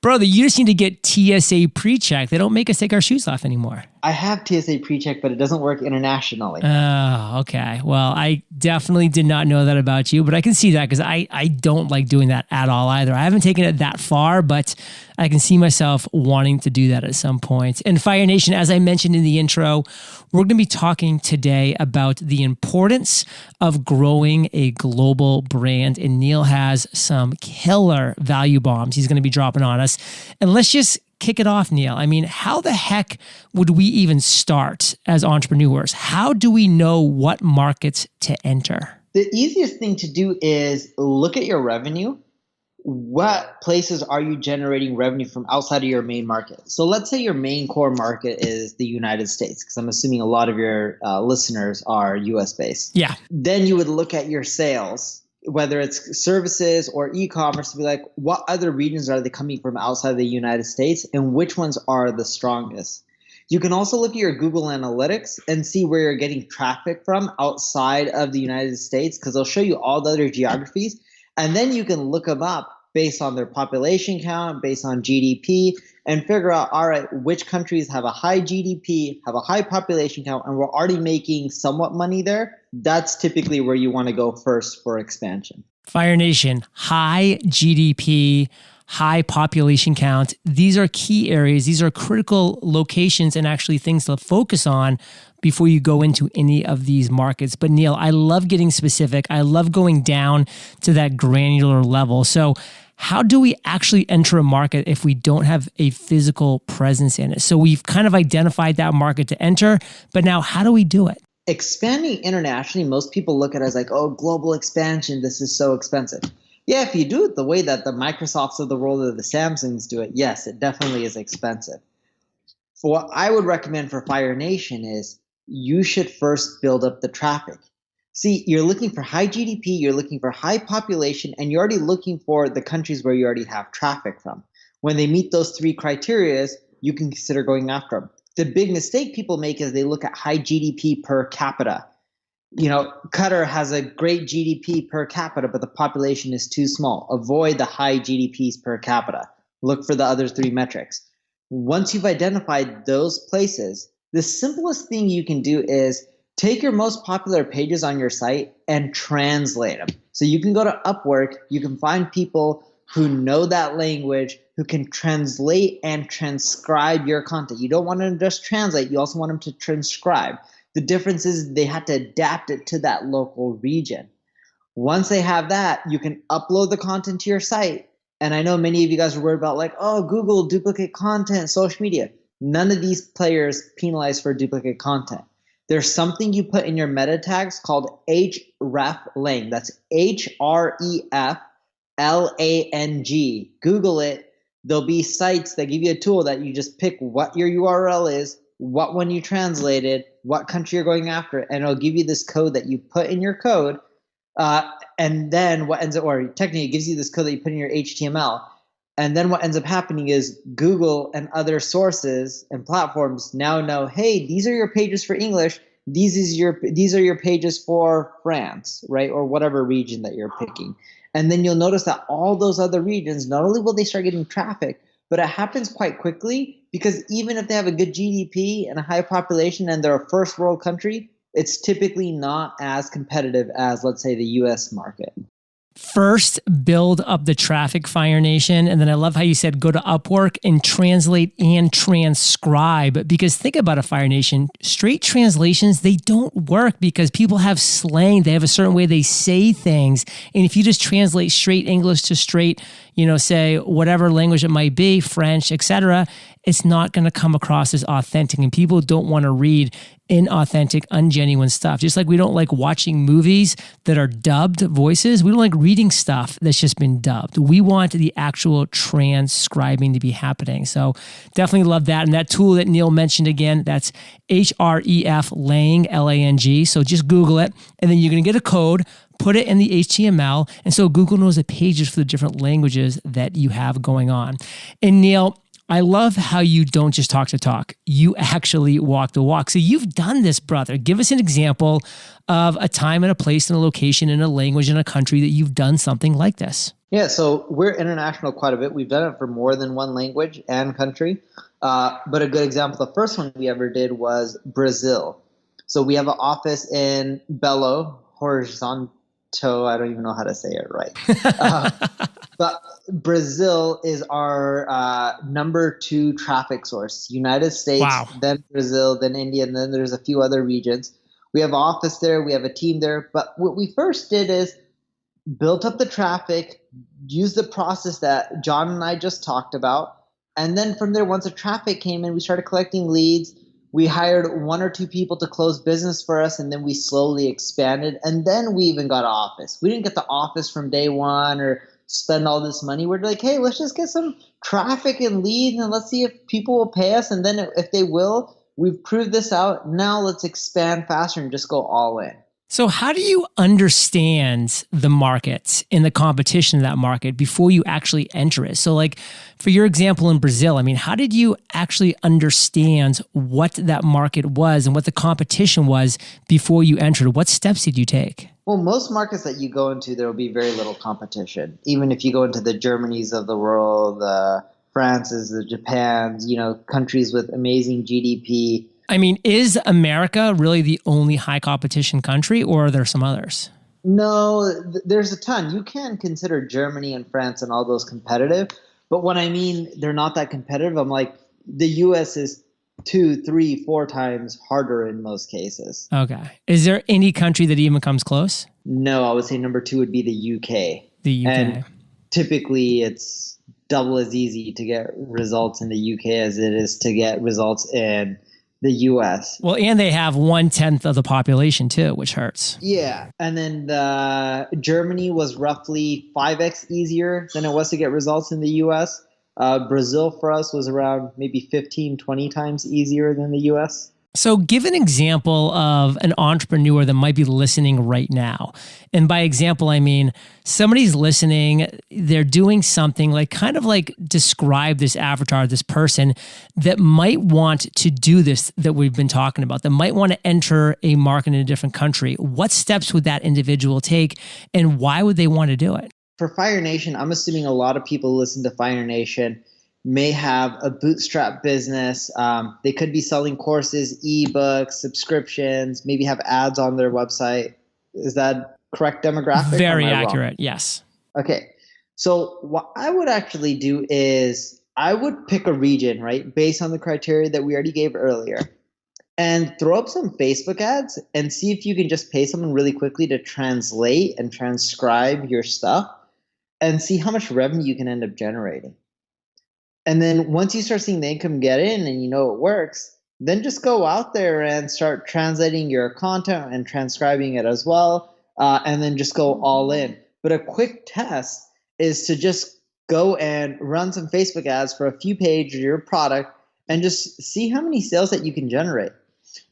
Brother, you just need to get TSA pre-check. They don't make us take our shoes off anymore. I have TSA pre-check, but it doesn't work internationally. Oh, okay. Well, I definitely did not know that about you, but I can see that because I don't like doing that at all either. I haven't taken it that far, but I can see myself wanting to do that at some point. And Fire Nation, as I mentioned in the intro, we're going to be talking today about the importance of growing a global brand. And Neil has some killer value bombs he's going to be dropping on us. And let's just kick it off, Neil. I mean, how the heck would we even start as entrepreneurs? How do we know what markets to enter? The easiest thing to do is look at your revenue. What places are you generating revenue from outside of your main market? So let's say your main core market is the United States, because I'm assuming a lot of your listeners are US based. Yeah. Then you would look at your sales, whether it's services or e-commerce, to be like, what other regions are they coming from outside of the United States and which ones are the strongest? You can also look at your Google Analytics and see where you're getting traffic from outside of the United States, because they'll show you all the other geographies. And then you can look them up based on their population count, based on GDP, and figure out, all right, which countries have a high GDP, have a high population count, and we're already making somewhat money there. That's typically where you want to go first for expansion. Fire Nation, high GDP, high population count. These are key areas. These are critical locations and actually things to focus on before you go into any of these markets. But Neil, I love getting specific. I love going down to that granular level. So how do we actually enter a market if we don't have a physical presence in it? So we've kind of identified that market to enter, but now how do we do it? Expanding internationally, most people look at it as like, oh, global expansion, this is so expensive. Yeah, if you do it the way that the Microsofts of the world or the Samsungs do it, yes, it definitely is expensive. For what I would recommend for Fire Nation is you should first build up the traffic. See, you're looking for high GDP, you're looking for high population, and you're already looking for the countries where you already have traffic from. When they meet those three criteria, you can consider going after them. The big mistake people make is they look at high GDP per capita. You know, Qatar has a great GDP per capita, but the population is too small. Avoid the high GDPs per capita. Look for the other three metrics. Once you've identified those places, the simplest thing you can do is take your most popular pages on your site and translate them. So you can go to Upwork, you can find people who know that language, who can translate and transcribe your content. You don't want them to just translate, you also want them to transcribe. The difference is they have to adapt it to that local region. Once they have that, you can upload the content to your site. And I know many of you guys are worried about like, oh, Google, duplicate content, social media. None of these players penalize for duplicate content. There's something you put in your meta tags called hreflang. That's HREFLANG. Google it. There'll be sites that give you a tool that you just pick what your URL is, what one you translated, what country you're going after, and it'll give you this code that you put in your code. And then what ends up, or technically it gives you this code that you put in your HTML. And then what ends up happening is Google and other sources and platforms now know, hey, these are your pages for English. These are your pages for France, right? Or whatever region that you're picking. And then you'll notice that all those other regions, not only will they start getting traffic, but it happens quite quickly because even if they have a good GDP and a high population and they're a first world country, it's typically not as competitive as, let's say, the US market. First, build up the traffic, Fire Nation. And then I love how you said go to Upwork and translate and transcribe. Because think about it, Fire Nation. Straight translations, they don't work because people have slang. They have a certain way they say things. And if you just translate straight English to straight, say whatever language it might be, French, etc., it's not going to come across as authentic. And people don't want to read inauthentic, ungenuine stuff. Just like we don't like watching movies that are dubbed voices, we don't like reading stuff that's just been dubbed. We want the actual transcribing to be happening. So definitely love that. And that tool that Neil mentioned again, that's hreflang, L-A-N-G. So just Google it, and then you're going to get a code, put it in the HTML. And so Google knows the pages for the different languages that you have going on. And Neil, I love how you don't just talk to talk. You actually walk the walk. So you've done this, brother. Give us an example of a time and a place and a location and a language and a country that you've done something like this. Yeah, so we're international quite a bit. We've done it for more than one language and country. But a good example, the first one we ever did was Brazil. So we have an office in Belo Horizonte. I don't even know how to say it right. Uh, but Brazil is our number two traffic source. United States, Wow. then Brazil, then India, and then there's a few other regions. We have an office there. We have a team there. But what we first did is built up the traffic, used the process that John and I just talked about. And then from there, once the traffic came in, we started collecting leads. We hired one or two people to close business for us, and then we slowly expanded. And then we even got an office. We didn't get the office from day one or spend all this money. We're like, hey, let's just get some traffic and leads, and let's see if people will pay us. And then if they will, we've proved this out. Now let's expand faster and just go all in. So how do you understand the market and the competition in that market before you actually enter it? So like for your example in Brazil, I mean, how did you actually understand what that market was and what the competition was before you entered? What steps did you take? Well, most markets that you go into, there will be very little competition. Even if you go into the Germanys of the world, the Frances, the Japans, countries with amazing GDP. I mean, is America really the only high competition country, or are there some others? No, there's a ton. You can consider Germany and France and all those competitive, but when I mean they're not that competitive, I'm like the US is 2, 3, 4 times harder in most cases. Okay. Is there any country that even comes close? No, I would say number 2 would be the UK. The UK. And typically it's double as easy to get results in the UK as it is to get results in the US. Well, and they have 1/10 of the population too, which hurts. Yeah. And then Germany was roughly 5x easier than it was to get results in the US. Brazil for us was around maybe 15, 20 times easier than the US. So give an example of an entrepreneur that might be listening right now. And by example, I mean somebody's listening, they're doing something like kind of like describe this avatar, this person that might want to do this that we've been talking about, that might want to enter a market in a different country. What steps would that individual take and why would they want to do it? For Fire Nation, I'm assuming a lot of people who listen to Fire Nation may have a bootstrap business. They could be selling courses, ebooks, subscriptions, maybe have ads on their website. Is that correct demographic? Very accurate, yes. Okay. So what I would actually do is I would pick a region, right, based on the criteria that we already gave earlier, and throw up some Facebook ads and see if you can just pay someone really quickly to translate and transcribe your stuff and see how much revenue you can end up generating. And then once you start seeing the income get in and you know it works, then just go out there and start translating your content and transcribing it as well, and then just go all in. But a quick test is to just go and run some Facebook ads for a few pages of your product and just see how many sales that you can generate.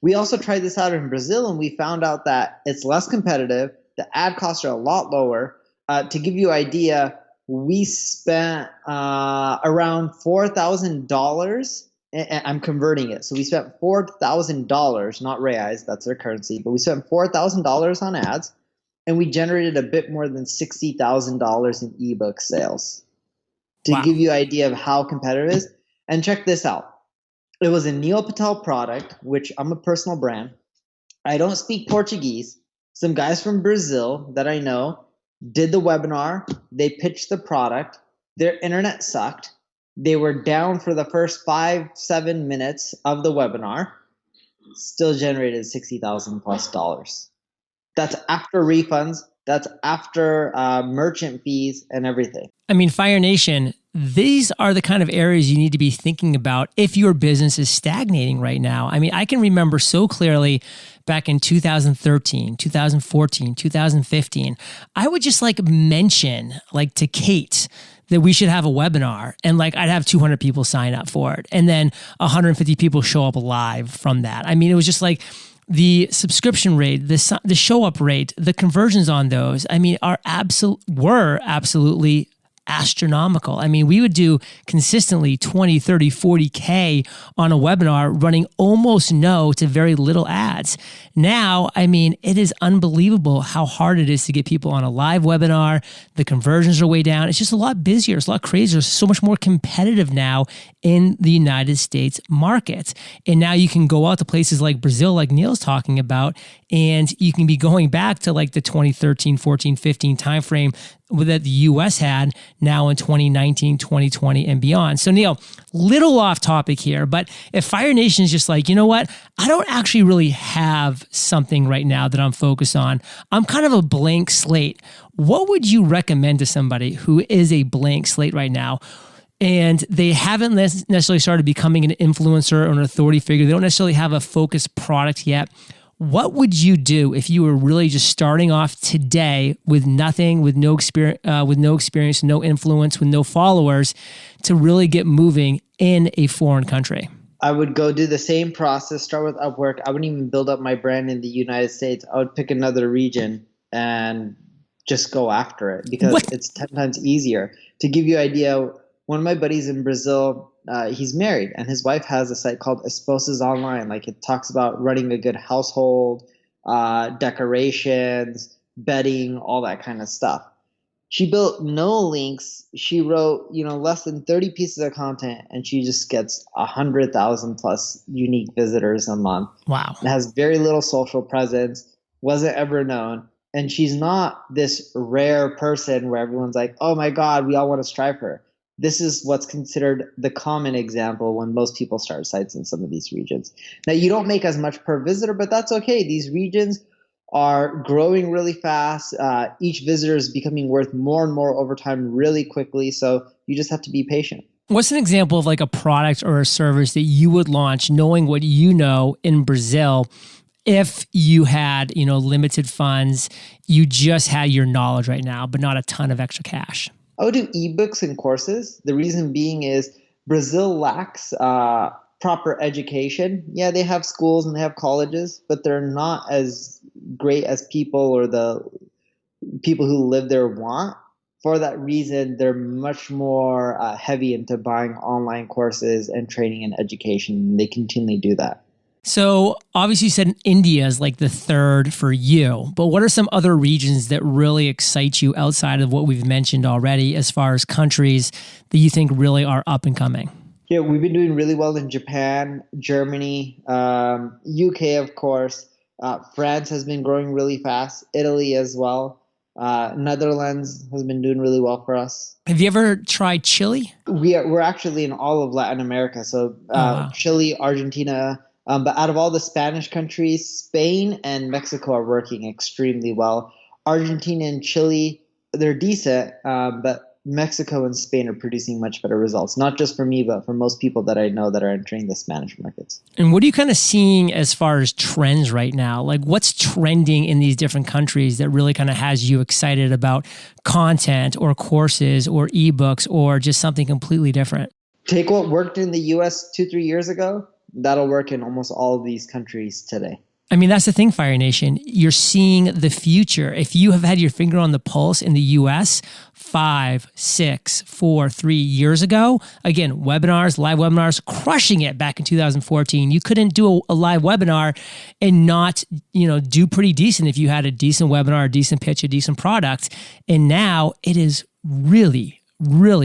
We also tried this out in Brazil and we found out that it's less competitive. The ad costs are a lot lower. To give you an idea, we spent around $4,000. I'm converting it. So we spent $4,000, not reais, that's their currency, but we spent $4,000 on ads and we generated a bit more than $60,000 in ebook sales. To give you an idea of how competitive it is. And check this out. It was a Neil Patel product, which I'm a personal brand. I don't speak Portuguese. Some guys from Brazil that I know did the webinar. They pitched the product. Their internet sucked. They were down for the first 5-7 minutes of the webinar. Still generated $60,000 plus dollars. That's after refunds. That's after merchant fees and everything. I mean, Fire Nation, these are the kind of areas you need to be thinking about if your business is stagnating right now. I mean, I can remember so clearly back in 2013, 2014, 2015, I would just like mention like to Kate that we should have a webinar and like I'd have 200 people sign up for it. And then 150 people show up live from that. I mean, it was just like the subscription rate, the show up rate, the conversions on those, I mean, were absolutely astronomical. I mean, we would do consistently 20, 30, 40K on a webinar running almost no to very little ads. Now, I mean, it is unbelievable how hard it is to get people on a live webinar. The conversions are way down. It's just a lot busier. It's a lot crazier. It's so much more competitive now in the United States market. And now you can go out to places like Brazil, like Neil's talking about, and you can be going back to like the 2013, 14, 15 timeframe that the US had now in 2019, 2020 and beyond. So Neil, little off topic here, but if Fire Nation is just like, you know what, I don't actually really have something right now that I'm focused on. I'm kind of a blank slate. What would you recommend to somebody who is a blank slate right now? And they haven't necessarily started becoming an influencer or an authority figure. They don't necessarily have a focused product yet. What would you do if you were really just starting off today with nothing, with no experience, no influence, with no followers, to really get moving in a foreign country? I would go do the same process, start with Upwork. I wouldn't even build up my brand in the United States. I would pick another region and just go after it because it's 10 times easier. To give you an idea, one of my buddies in Brazil, he's married and his wife has a site called Esposas Online. Like it talks about running a good household, decorations, bedding, all that kind of stuff. She built no links. She wrote, less than 30 pieces of content and she just gets 100,000 plus unique visitors a month. Wow. It has very little social presence, wasn't ever known. And she's not this rare person where everyone's like, oh my God, we all want to strive for her. This is what's considered the common example when most people start sites in some of these regions. Now, you don't make as much per visitor, but that's okay. These regions are growing really fast. Each visitor is becoming worth more and more over time really quickly. So you just have to be patient. What's an example of like a product or a service that you would launch knowing what you know in Brazil if you had, limited funds, you just had your knowledge right now, but not a ton of extra cash? I would do ebooks and courses. The reason being is Brazil lacks proper education. Yeah, they have schools and they have colleges, but they're not as great as people or the people who live there want. For that reason, they're much more heavy into buying online courses and training and education. They continually do that. So obviously you said India is like the third for you, but what are some other regions that really excite you outside of what we've mentioned already as far as countries that you think really are up and coming? Yeah, we've been doing really well in Japan, Germany, UK, of course. France has been growing really fast, Italy as well. Netherlands has been doing really well for us. Have you ever tried Chile? We're actually in all of Latin America. So wow. Chile, Argentina. But out of all the Spanish countries, Spain and Mexico are working extremely well. Argentina and Chile, they're decent, but Mexico and Spain are producing much better results, not just for me, but for most people that I know that are entering the Spanish markets. And what are you kind of seeing as far as trends right now? Like what's trending in these different countries that really kind of has you excited about content or courses or ebooks or just something completely different? Take what worked in the US 2-3 years ago. That'll work in almost all of these countries today. I mean, that's the thing, Fire Nation. You're seeing the future. If you have had your finger on the pulse in the US 5, 6, 4, 3 years ago, again, webinars, live webinars, crushing it back in 2014. You couldn't do a live webinar and not, do pretty decent if you had a decent webinar, a decent pitch, a decent product. And now it is really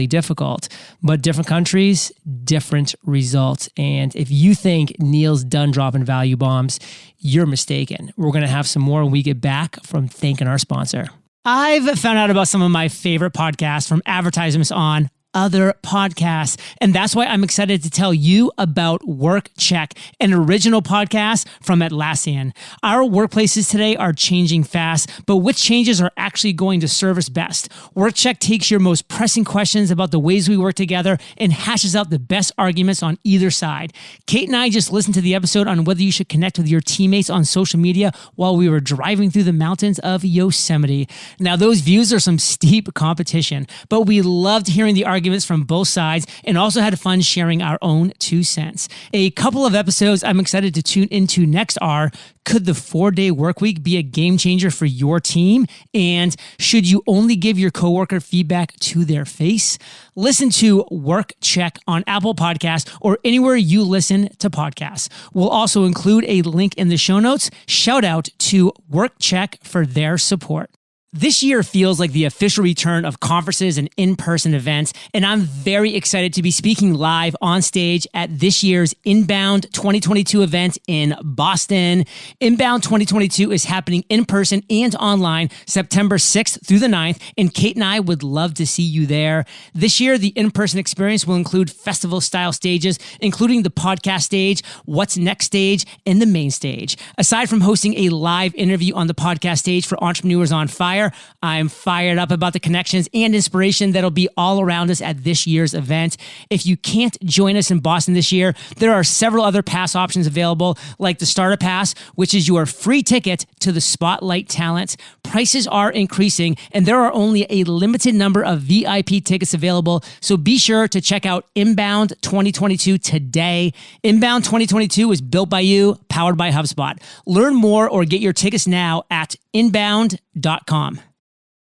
difficult, but different countries, different results. And if you think Neil's done dropping value bombs, you're mistaken. We're going to have some more when we get back from thanking our sponsor. I've found out about some of my favorite podcasts from advertisements on other podcasts. And that's why I'm excited to tell you about Work Check, an original podcast from Atlassian. Our workplaces today are changing fast, but which changes are actually going to serve us best? Work Check takes your most pressing questions about the ways we work together and hashes out the best arguments on either side. Kate and I just listened to the episode on whether you should connect with your teammates on social media while we were driving through the mountains of Yosemite. Now, those views are some steep competition, but we loved hearing the arguments arguments from both sides and also had fun sharing our own 2 cents. A couple of episodes I'm excited to tune into next are: could the 4-day work week be a game changer for your team? And should you only give your coworker feedback to their face? Listen to Work Check on Apple Podcasts or anywhere you listen to podcasts. We'll also include a link in the show notes. Shout out to Work Check for their support. This year feels like the official return of conferences and in-person events, and I'm very excited to be speaking live on stage at this year's Inbound 2022 event in Boston. Inbound 2022 is happening in person and online September 6th through the 9th, and Kate and I would love to see you there. This year, the in-person experience will include festival-style stages, including the podcast stage, What's Next stage, and the main stage. Aside from hosting a live interview on the podcast stage for Entrepreneurs on Fire, I'm fired up about the connections and inspiration that'll be all around us at this year's event. If you can't join us in Boston this year, there are several other pass options available, like the Starter Pass, which is your free ticket to the Spotlight Talent. Prices are increasing, and there are only a limited number of VIP tickets available, so be sure to check out Inbound 2022 today. Inbound 2022 is built by you, powered by HubSpot. Learn more or get your tickets now at inbound.com.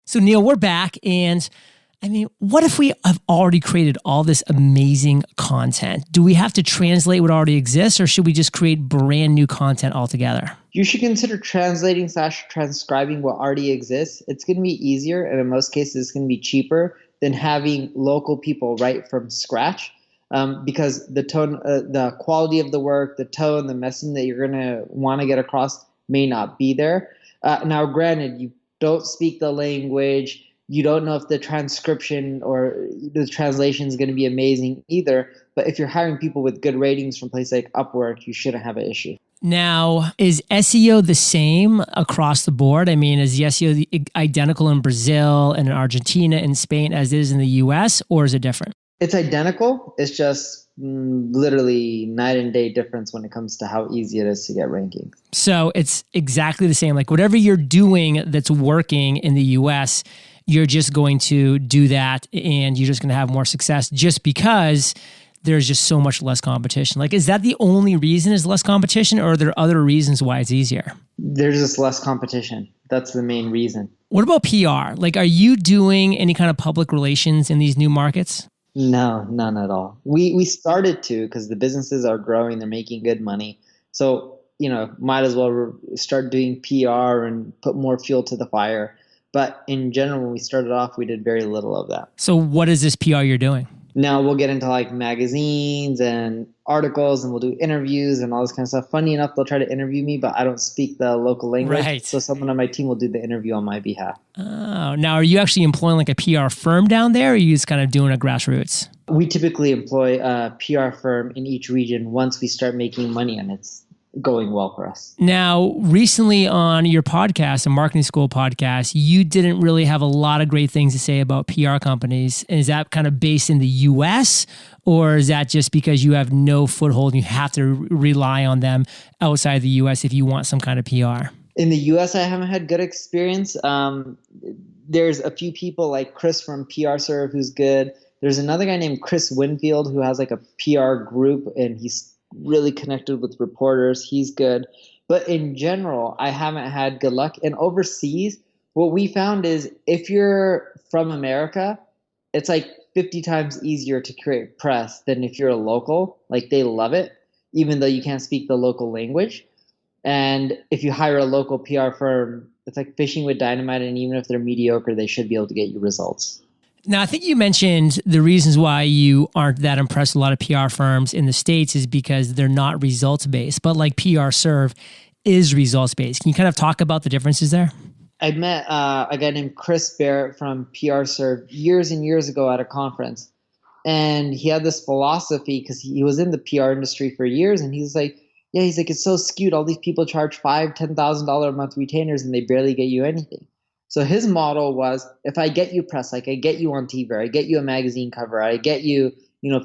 So Neil, we're back, and I mean, what if we have already created all this amazing content? Do we have to translate what already exists, or should we just create brand new content altogether? You should consider translating/transcribing what already exists. It's going to be easier, and in most cases, it's going to be cheaper than having local people write from scratch. Because the tone, the quality of the work, the tone, the messaging that you're going to want to get across may not be there. Now, granted, you don't speak the language. You don't know if the transcription or the translation is going to be amazing either. But if you're hiring people with good ratings from places like Upwork, you shouldn't have an issue. Now, is SEO the same across the board? I mean, is the SEO identical in Brazil and in Argentina and Spain as it is in the US, or is it different? It's identical. It's just literally night and day difference when it comes to how easy it is to get rankings. So it's exactly the same. Like whatever you're doing that's working in the US, you're just going to do that and you're just going to have more success just because there's just so much less competition. Like, is that the only reason is less competition, or are there other reasons why it's easier? There's just less competition. That's the main reason. What about PR? Like, are you doing any kind of public relations in these new markets? No, none at all. We started to, because the businesses are growing, they're making good money. So, might as well start doing PR and put more fuel to the fire. But in general, when we started off, we did very little of that. So what is this PR you're doing? Now we'll get into like magazines and articles, and we'll do interviews and all this kind of stuff. Funny enough, they'll try to interview me, but I don't speak the local language. Right. So someone on my team will do the interview on my behalf. Oh, now are you actually employing like a PR firm down there, or are you just kind of doing a grassroots? We typically employ a PR firm in each region once we start making money, and it's going well for us. Now, recently on your podcast, a marketing school podcast, you didn't really have a lot of great things to say about PR companies. Is that kind of based in the US, or is that just because you have no foothold and you have to rely on them outside the US if you want some kind of PR? In the US, I haven't had good experience. There's a few people like Chris from PR Serve who's good. There's another guy named Chris Winfield who has like a PR group, and he's really connected with reporters. He's good. But in general, I haven't had good luck. And overseas, what we found is if you're from America, it's like 50 times easier to create press than if you're a local. Like, they love it, even though you can't speak the local language. And if you hire a local PR firm, it's like fishing with dynamite. And even if they're mediocre, they should be able to get you results. Now, I think you mentioned the reasons why you aren't that impressed with a lot of PR firms in the States is because they're not results-based, but like PR Serve is results-based. Can you kind of talk about the differences there? I met a guy named Chris Barrett from PR Serve years and years ago at a conference. And he had this philosophy because he was in the PR industry for years. And he's like, it's so skewed. All these people charge $5,000, $10,000 a month retainers and they barely get you anything. So his model was, if I get you press, like I get you on TV, I get you a magazine cover, I get you,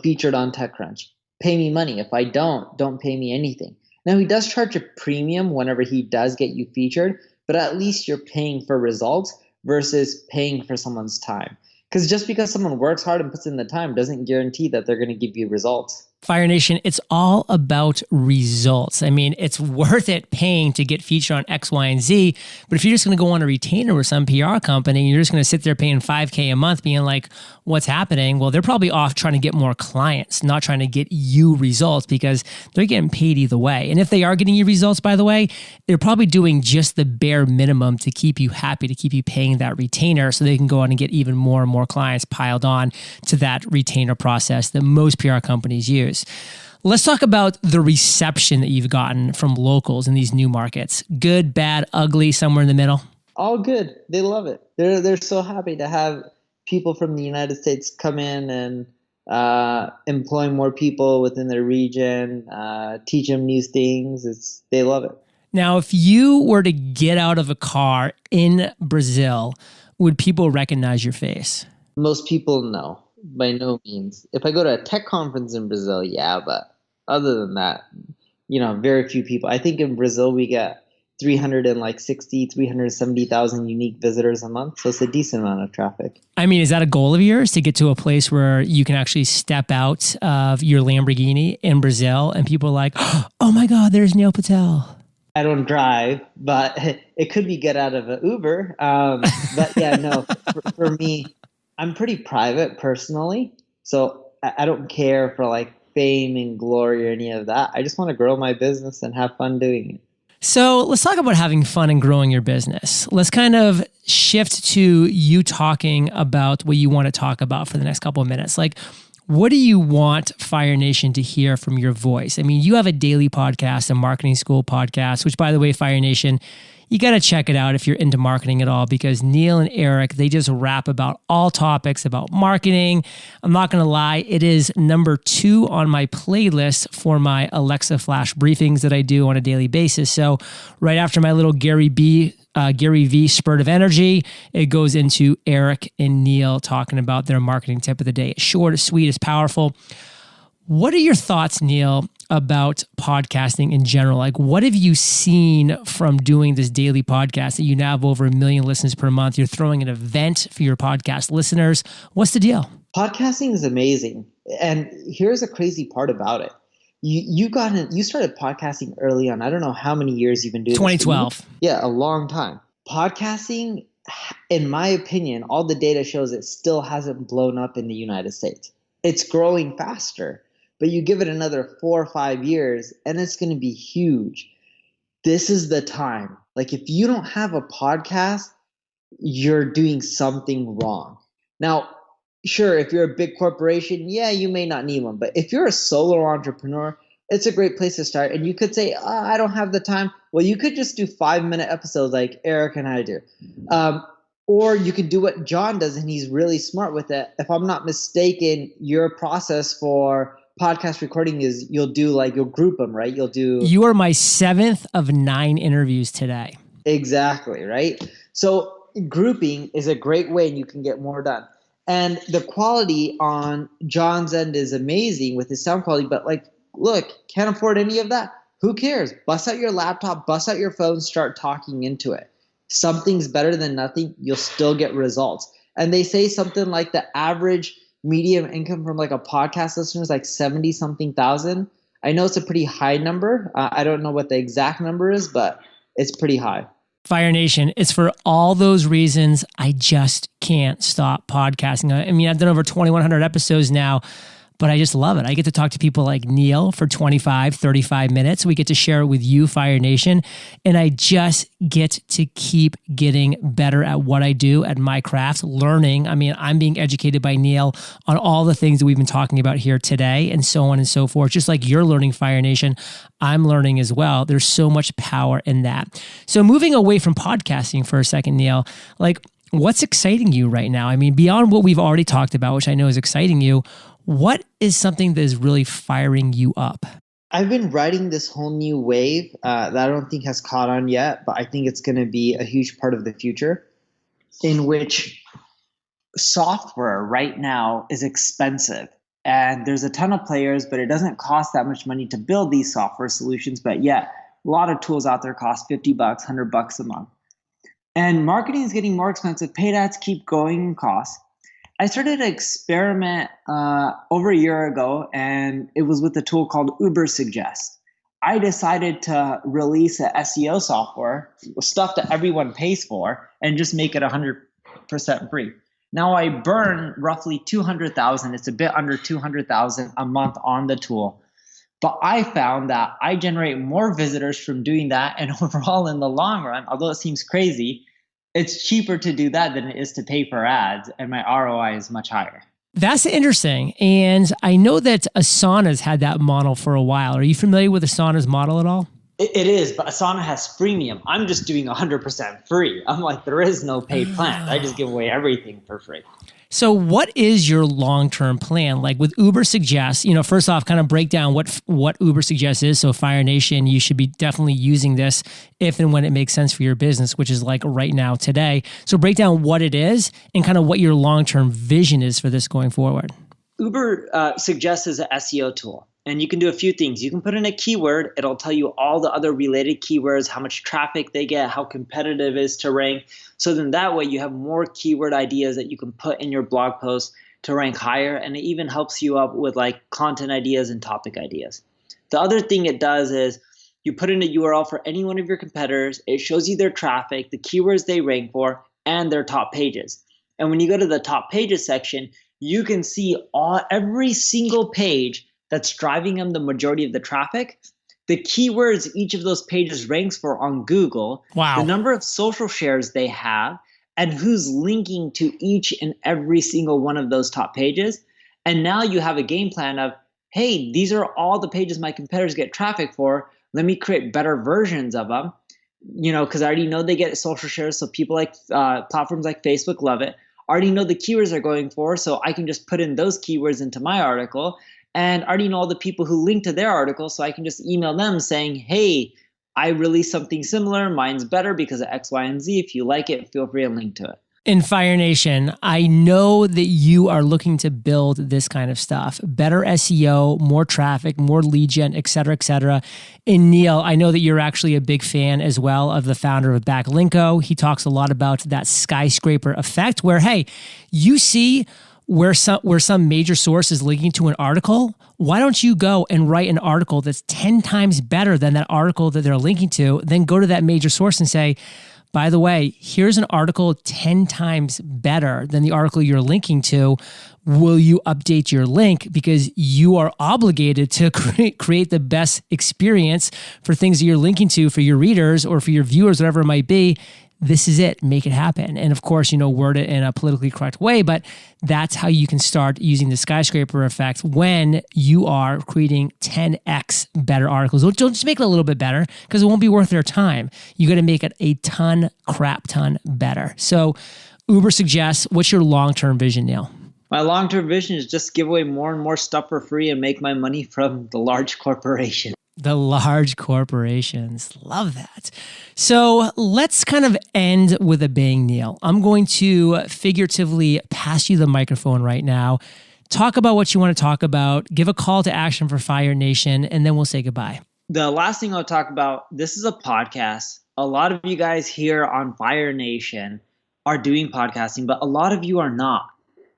featured on TechCrunch, pay me money. If I don't pay me anything. Now, he does charge a premium whenever he does get you featured, but at least you're paying for results versus paying for someone's time. Because just because someone works hard and puts in the time doesn't guarantee that they're going to give you results. Fire Nation, it's all about results. I mean, it's worth it paying to get featured on X, Y, and Z. But if you're just going to go on a retainer with some PR company, and you're just going to sit there paying $5,000 a month being like, what's happening? Well, they're probably off trying to get more clients, not trying to get you results, because they're getting paid either way. And if they are getting you results, by the way, they're probably doing just the bare minimum to keep you happy, to keep you paying that retainer so they can go on and get even more and more clients piled on to that retainer process that most PR companies use. Let's talk about the reception that you've gotten from locals in these new markets. Good, bad, ugly, somewhere in the middle? All good. They love it. They're so happy to have people from the United States come in and employ more people within their region, teach them new things. They love it. Now, if you were to get out of a car in Brazil, would people recognize your face? Most people, no, by no means. If I go to a tech conference in Brazil, yeah, but other than that, very few people. I think in Brazil we get 370,000 unique visitors a month. So it's a decent amount of traffic. I mean, is that a goal of yours to get to a place where you can actually step out of your Lamborghini in Brazil and people are like, oh my God, there's Neil Patel? I don't drive, but it could be get out of an Uber. But yeah, no, for me, I'm pretty private personally. So I don't care for like fame and glory or any of that. I just want to grow my business and have fun doing it. So let's talk about having fun and growing your business. Let's kind of shift to you talking about what you want to talk about for the next couple of minutes. Like, what do you want Fire Nation to hear from your voice? I mean, you have a daily podcast, a marketing school podcast, which, by the way, Fire Nation, you got to check it out if you're into marketing at all, because Neil and Eric, they just rap about all topics about marketing. I'm not going to lie, it is number 2 on my playlist for my Alexa flash briefings that I do on a daily basis. So right after my little Gary V spurt of energy, it goes into Eric and Neil talking about their marketing tip of the day. It's short, it's sweet, it's powerful. What are your thoughts, Neil, about podcasting in general? Like, what have you seen from doing this daily podcast that you now have over 1 million listens per month? You're throwing an event for your podcast listeners. What's the deal? Podcasting is amazing. And here's a crazy part about it. You started podcasting early on. I don't know how many years you've been doing 2012. This. Yeah, a long time. Podcasting, in my opinion, all the data shows it still hasn't blown up in the United States. It's growing faster. But you give it another 4 or 5 years and it's going to be huge. This is the time. Like, if you don't have a podcast, you're doing something wrong. Now, sure, if you're a big corporation, yeah, you may not need one. But if you're a solo entrepreneur, it's a great place to start. And you could say, I don't have the time. Well, you could just do 5-minute episodes like Eric and I do. Or you could do what John does, and he's really smart with it. If I'm not mistaken, your process for podcast recording is you'll group them, right? You are my 7th of 9 interviews today. Exactly, right? So grouping is a great way and you can get more done. And the quality on John's end is amazing with his sound quality, but look, can't afford any of that? Who cares? Bust out your laptop, bust out your phone, start talking into it. Something's better than nothing. You'll still get results. And they say something like the average medium income from like a podcast listener is like 70 something thousand. I know it's a pretty high number. I don't know what the exact number is, but it's pretty high. Fire Nation, it's for all those reasons I just can't stop podcasting. I mean, I've done over 2,100 episodes now, but I just love it. I get to talk to people like Neil for 25, 35 minutes. We get to share it with you, Fire Nation. And I just get to keep getting better at what I do, at my craft, learning. I mean, I'm being educated by Neil on all the things that we've been talking about here today and so on and so forth. Just like you're learning, Fire Nation, I'm learning as well. There's so much power in that. So moving away from podcasting for a second, Neil, what's exciting you right now? I mean, beyond what we've already talked about, which I know is exciting you, what is something that is really firing you up? I've been riding this whole new wave that I don't think has caught on yet, but I think it's going to be a huge part of the future, in which software right now is expensive. And there's a ton of players, but it doesn't cost that much money to build these software solutions. But yet, a lot of tools out there cost $50, $100 a month. And marketing is getting more expensive. Paid ads keep going in cost. I started an experiment over a year ago, and it was with a tool called Uber Suggest. I decided to release an SEO software, stuff that everyone pays for, and just make it 100% free. Now I burn roughly 200,000. It's a bit under 200,000 a month on the tool. But I found that I generate more visitors from doing that. And overall, in the long run, although it seems crazy, it's cheaper to do that than it is to pay for ads. And my ROI is much higher. That's interesting. And I know that Asana's had that model for a while. Are you familiar with Asana's model at all? It is, but Asana has freemium. I'm just doing 100% free. I'm like, there is no paid plan. I just give away everything for free. So what is your long-term plan? Like with Uber Suggest, first off, kind of break down what Uber Suggest is. So Fire Nation, you should be definitely using this if and when it makes sense for your business, which is like right now today. So break down what it is and kind of what your long-term vision is for this going forward. Uber Suggest is an SEO tool. And you can do a few things. You can put in a keyword. It'll tell you all the other related keywords, how much traffic they get, how competitive it is to rank. So then that way you have more keyword ideas that you can put in your blog post to rank higher. And it even helps you up with like content ideas and topic ideas. The other thing it does is you put in a URL for any one of your competitors. It shows you their traffic, the keywords they rank for, and their top pages. And when you go to the top pages section, you can see every single page that's driving them the majority of the traffic, the keywords each of those pages ranks for on Google, wow, the number of social shares they have, and who's linking to each and every single one of those top pages. And now you have a game plan of, hey, these are all the pages my competitors get traffic for. Let me create better versions of them, because I already know they get social shares. So people like platforms like Facebook love it. I already know the keywords they're going for, so I can just put in those keywords into my article. And I already know all the people who link to their article, so I can just email them saying, hey, I released something similar. Mine's better because of X, Y, and Z. If you like it, feel free to link to it. In Fire Nation, I know that you are looking to build this kind of stuff. Better SEO, more traffic, more lead gen, et cetera, et cetera. And Neil, I know that you're actually a big fan as well of the founder of Backlinko. He talks a lot about that skyscraper effect where, hey, you see where some major source is linking to an article, why don't you go and write an article that's 10 times better than that article that they're linking to, then go to that major source and say, by the way, here's an article 10 times better than the article you're linking to. Will you update your link? Because you are obligated to create the best experience for things that you're linking to for your readers or for your viewers, whatever it might be. This is it. Make it happen. And of course, word it in a politically correct way, but that's how you can start using the skyscraper effect when you are creating 10x better articles. Don't just make it a little bit better because it won't be worth their time. You got to make it a crap ton better. So Uber Suggests, what's your long-term vision, Neil? My long-term vision is just give away more and more stuff for free and make my money from the large corporation. The large corporations. Love that. So let's kind of end with a bang, Neil. I'm going to figuratively pass you the microphone right now. Talk about what you want to talk about. Give a call to action for Fire Nation, and then we'll say goodbye. The last thing I'll talk about, this is a podcast. A lot of you guys here on Fire Nation are doing podcasting, but a lot of you are not,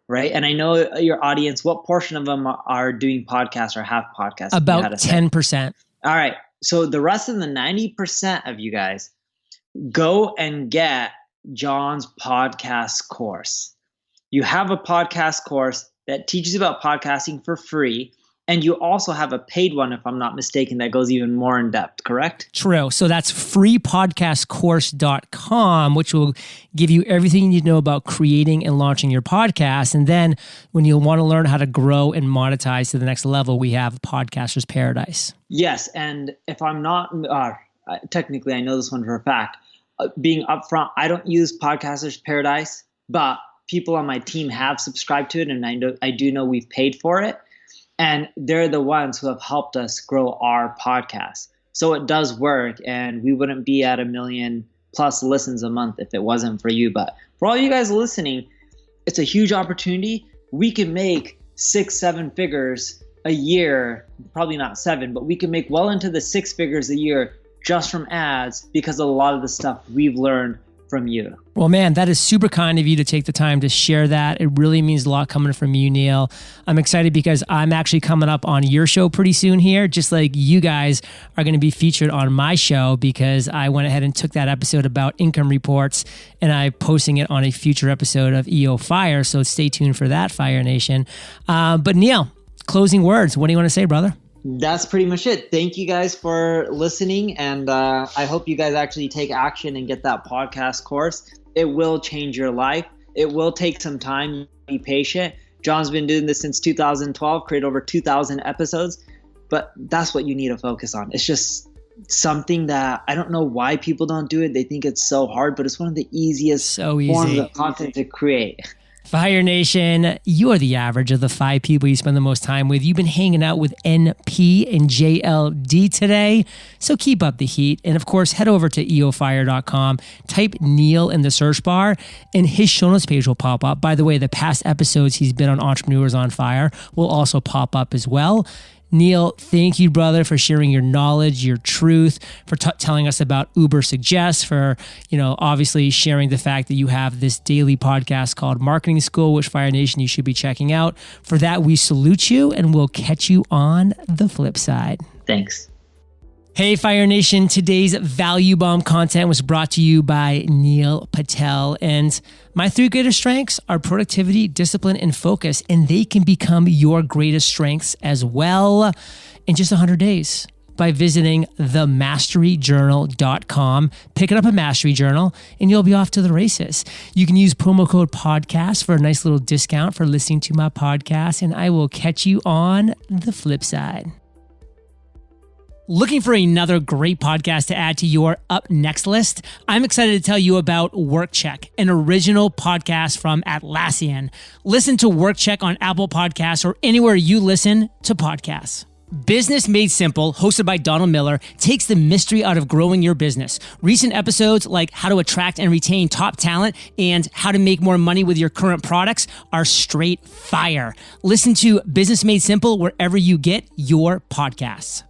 right? And I know your audience, what portion of them are doing podcasts or have podcasts? About 10%. All right. So the rest of the 90% of you guys, go and get John's podcast course. You have a podcast course that teaches about podcasting for free. And you also have a paid one, if I'm not mistaken, that goes even more in depth, correct? True. So that's freepodcastcourse.com, which will give you everything you need to know about creating and launching your podcast. And then when you want to learn how to grow and monetize to the next level, we have Podcaster's Paradise. Yes. And if I'm not, technically, I know this one for a fact, being upfront, I don't use Podcaster's Paradise, but people on my team have subscribed to it. And I do know we've paid for it. And they're the ones who have helped us grow our podcast. So it does work, and we wouldn't be at 1 million plus listens a month if it wasn't for you. But for all you guys listening, it's a huge opportunity. We can make 6-7 figures a year, probably not 7, but we can make well into the 6 figures a year just from ads because of a lot of the stuff we've learned from you. Well, man, that is super kind of you to take the time to share that. It really means a lot coming from you, Neil. I'm excited because I'm actually coming up on your show pretty soon here, just like you guys are going to be featured on my show, because I went ahead and took that episode about income reports and I'm posting it on a future episode of EO Fire. So stay tuned for that, Fire Nation. But Neil, closing words. What do you want to say, brother? That's pretty much it. Thank you guys for listening. And I hope you guys actually take action and get that podcast course. It will change your life. It will take some time. Be patient. John's been doing this since 2012, created over 2,000 episodes. But that's what you need to focus on. It's just something that I don't know why people don't do it. They think it's so hard, but it's one of the easiest forms of content to create. Fire Nation, you are the average of the 5 people you spend the most time with. You've been hanging out with NP and JLD today, so keep up the heat. And of course, head over to eofire.com, type Neil in the search bar, and his show notes page will pop up. By the way, the past episodes he's been on Entrepreneurs on Fire will also pop up as well. Neil, thank you, brother, for sharing your knowledge, your truth, for telling us about Uber Suggest, for, obviously sharing the fact that you have this daily podcast called Marketing School, which Fire Nation, you should be checking out. For that, we salute you, and we'll catch you on the flip side. Thanks. Hey, Fire Nation, today's Value Bomb content was brought to you by Neil Patel. And my 3 greatest strengths are productivity, discipline, and focus. And they can become your greatest strengths as well in just 100 days by visiting themasteryjournal.com, picking up a Mastery Journal, and you'll be off to the races. You can use promo code podcast for a nice little discount for listening to my podcast. And I will catch you on the flip side. Looking for another great podcast to add to your up next list? I'm excited to tell you about WorkCheck, an original podcast from Atlassian. Listen to WorkCheck on Apple Podcasts or anywhere you listen to podcasts. Business Made Simple, hosted by Donald Miller, takes the mystery out of growing your business. Recent episodes like how to attract and retain top talent and how to make more money with your current products are straight fire. Listen to Business Made Simple wherever you get your podcasts.